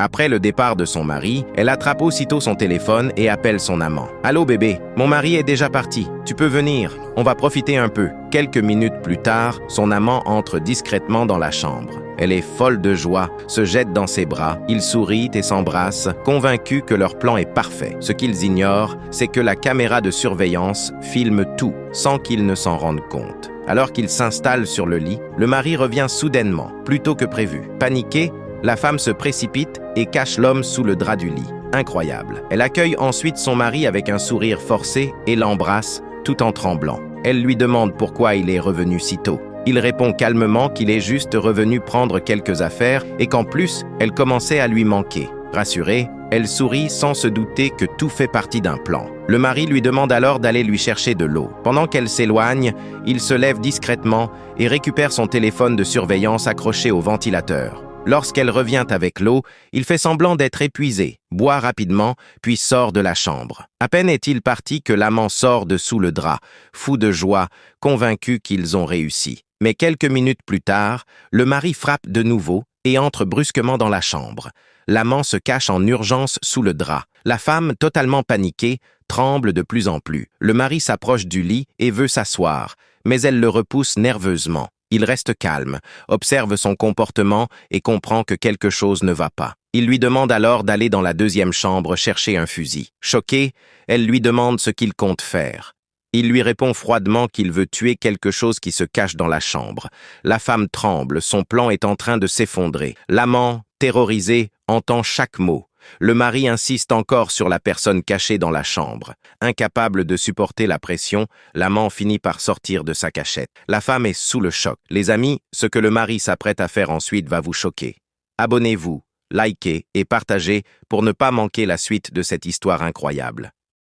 Après le départ de son mari, elle attrape aussitôt son téléphone et appelle son amant. « Allô bébé, mon mari est déjà parti. Tu peux venir. On va profiter un peu. » Quelques minutes plus tard, son amant entre discrètement dans la chambre. Elle est folle de joie, se jette dans ses bras, ils sourient et s'embrassent, convaincus que leur plan est parfait. Ce qu'ils ignorent, c'est que la caméra de surveillance filme tout, sans qu'ils ne s'en rendent compte. Alors qu'il s'installe sur le lit, le mari revient soudainement, plus tôt que prévu. Paniquée, la femme se précipite et cache l'homme sous le drap du lit. Incroyable. Elle accueille ensuite son mari avec un sourire forcé et l'embrasse, tout en tremblant. Elle lui demande pourquoi il est revenu si tôt. Il répond calmement qu'il est juste revenu prendre quelques affaires et qu'en plus, elle commençait à lui manquer. Rassurée, elle sourit sans se douter que tout fait partie d'un plan. Le mari lui demande alors d'aller lui chercher de l'eau. Pendant qu'elle s'éloigne, il se lève discrètement et récupère son téléphone de surveillance accroché au ventilateur. Lorsqu'elle revient avec l'eau, il fait semblant d'être épuisé, boit rapidement, puis sort de la chambre. À peine est-il parti que l'amant sort de sous le drap, fou de joie, convaincu qu'ils ont réussi. Mais quelques minutes plus tard, le mari frappe de nouveau et entre brusquement dans la chambre. L'amant se cache en urgence sous le drap. La femme, totalement paniquée, tremble de plus en plus. Le mari s'approche du lit et veut s'asseoir, mais elle le repousse nerveusement. Il reste calme, observe son comportement et comprend que quelque chose ne va pas. Il lui demande alors d'aller dans la deuxième chambre chercher un fusil. Choquée, elle lui demande ce qu'il compte faire. Il lui répond froidement qu'il veut tuer quelque chose qui se cache dans la chambre. La femme tremble, son plan est en train de s'effondrer. L'amant, terrorisé, entend chaque mot. Le mari insiste encore sur la personne cachée dans la chambre. Incapable de supporter la pression, l'amant finit par sortir de sa cachette. La femme est sous le choc. Les amis, ce que le mari s'apprête à faire ensuite va vous choquer. Abonnez-vous, likez et partagez pour ne pas manquer la suite de cette histoire incroyable.